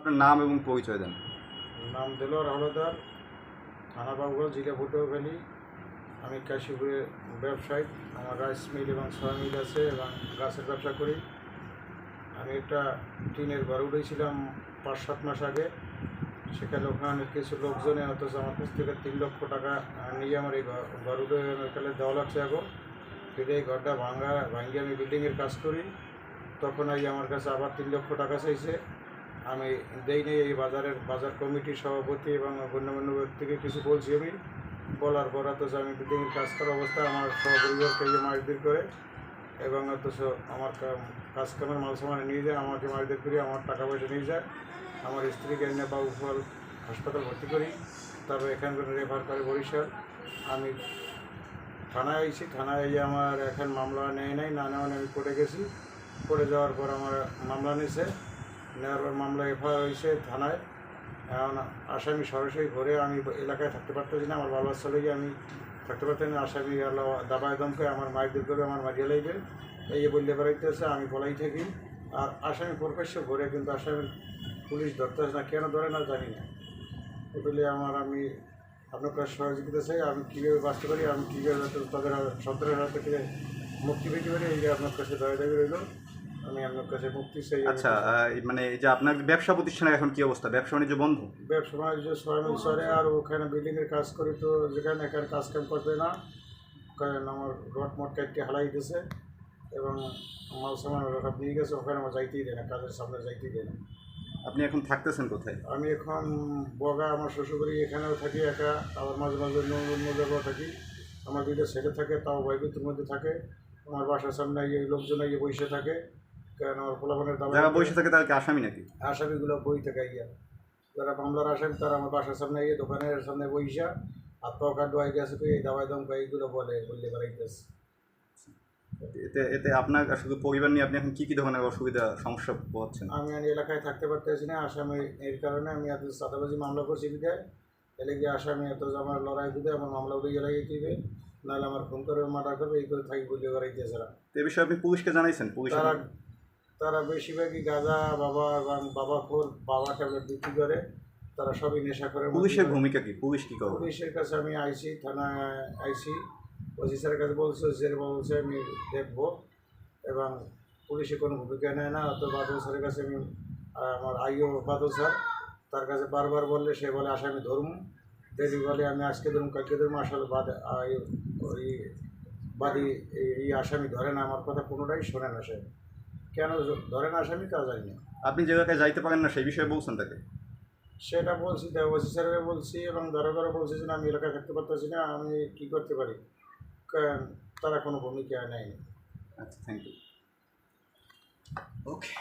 আপনার নাম এবং পরিচয় দেন। নাম দেলোয়ার হলদার, থানা বাবুগঞ্জ, জেলা পটুয়াখালী। আমি কাশীপুরে ব্যবসায়ী। আমার রাইস মিল এবং সয়া মিল আছে এবং গাছের ব্যবসা করি। আমি একটা টিনের ঘর উঠেছিলাম 5-7 মাস আগে। সেখানে ওখানে কিছু লোকজনে অথচ আমার কাছ থেকে 3 লক্ষ টাকা নিয়ে আমার এই ঘর উঠে এখানে দেওয়া লাগছে এখন। যদি এই ঘরটা ভাঙিয়ে আমি বিল্ডিংয়ের কাজ করি, তখন আমার কাছে আবার 3 লক্ষ টাকা চাইছে। আমি দেইনি। এই বাজার কমিটির সভাপতি এবং গণ্যমান্য ব্যক্তিকে কিছু বলছি আমি। বলার পর অথচ আমি বিল্ডিংয়ের কাজ করা অবস্থায় আমার সহপরিবারকে মারধর করে এবং অথচ আমার কাজ কামের মাল সামানে নিয়ে যায়, আমাকে মারধর করে আমার টাকা পয়সা নিয়ে যায়। আমার স্ত্রীকে এনে বাবুফল হাসপাতাল ভর্তি করি, তারপর এখানকার রেফার করে বরিশাল। আমি থানায় আইছি, থানায় আমার এখন মামলা নেয় নাই, না নেওয়া আমি কোর্টে গেছি। কোর্টে যাওয়ার পর আমার মামলা নিয়েছে, নেওয়ার পর মামলা এফআইআর হয়েছে থানায়। এখন আসামি সরাসরি ঘরে আমি এলাকায় থাকতে পারতেছি না, আমার বাবার ছেলে গিয়ে আমি থাকতে পারতেছি না। আসামি হলো দাবায় দমকে আমার মারধর করে আমার মারিয়ে লাগবে এই যে বললে বেড়াইতেছে, আমি বলাই থাকি। আর আসামি প্রকাশ্য ঘরে, কিন্তু আসামি পুলিশ ধরতেছে না, কেন ধরে না জানি না। এগুলি আমি আপনার কাছে সহযোগিতা চাই। আমি কীভাবে বাঁচতে পারি, আমি কীভাবে তাদের সন্ত্রাসের হাত থেকে মুক্তি পেতে পারি, এই যে আপনার কাছে দাবি রইল। আমি আপনার কাছে মুক্তি চাই। আচ্ছা, মানে এই যে আপনার ব্যবসা প্রতিষ্ঠানের এখন কি অবস্থা? ব্যবসা বাণিজ্য বন্ধ? ব্যবসা বাণিজ্য সয়ামিল সরে, আর ওখানে বিল্ডিংয়ের কাজ করি, তো যেখানে এখানে কাজ কাম করবে না, কারণ আমার রড মট কাটতে হালাই দিয়েছে এবং মাল সামান সব নিয়ে গেছে। ওখানে আমার যাইতেই দেয় না, কাজের সামনে যাইতেই দেয় না। আপনি এখন থাকতেছেন কোথায়? আমি এখন বগা আমার শ্বশুরবাড়ি, এখানেও থাকি একা, আবার মাঝে মাঝে অন্য জায়গাও থাকি। আমার 2টা ছেলে থাকে, তাও ভয়ভীতির মধ্যে থাকে। আমার বাসার সামনে এই লোকজন বসে থাকে, কারণ আমার ফলাফলের দাবা যারা বসে থাকে তারা কি আসামি নাকি? আসামিগুলো বই থাকে যারা মামলার আসামি, তারা আমার বাসার সামনে দোকানের সামনে বইসা হাত পাও কাট দোয়াই গেছে, এই দাবাই দম এইগুলো বললে বেড়াইতেছে। এতে এতে আপনার শুধু পরিবার নিয়ে আপনি এখন কী কী ধরনের অসুবিধা সমস্যা পোহাচ্ছেন? আমি এলাকায় থাকতে পারতেছি না, আসামি এর কারণে আমি এত সাদাবাজি মামলা করছি বিদায়। এলে গিয়ে আসামি এত আমার লড়াই বিদায় আমার মামলা উড়িয়ে লাগিয়ে দিবে, নাহলে আমার ফোন করে মার্ডার করবে, এই করে থাকি বলে বেড়াইতেছে। এ বিষয়ে আপনি পুলিশকে জানাইছেন? তারা তারা বেশিরভাগই গাঁজা এবং বাবা ট্যাবলেট বিক্রি করে, তারা সবই নেশা করে। পুলিশের ভূমিকা কি? পুলিশ কী করে? পুলিশের কাছে আমি আইসি, থানায় আইসি, ওসি স্যারের কাছে বলছে, ওসি স্যার বলছে আমি দেখবো, এবং পুলিশে কোনো ভূমিকা নেয় না। তো বাদল স্যারের কাছে আমি আমার আইও বাদল স্যার, তার কাছে বারবার বললে সে বলে আসামি ধরুন, দেরি বলে আমি আজকে ধরুন কালকে ধরুন, আসলে ওই বাদী এই আসামি ধরে না, আমার কথা কোনোটাই শোনে না। সে কেন ধরে না আসামি তা জানি না। আপনি যে জায়গায় যাইতে পারেন না সেই বিষয়ে বলছেন তাকে? সেটা বলছি, ওসি স্যারের বলছি এবং দরকারও বলছি যে আমি এলাকায় থাকতে পারতেছি না, আমি কী করতে পারি। তারা কোনো ভূমিকা নেয়নি। আচ্ছা, থ্যাংক ইউ। ওকে।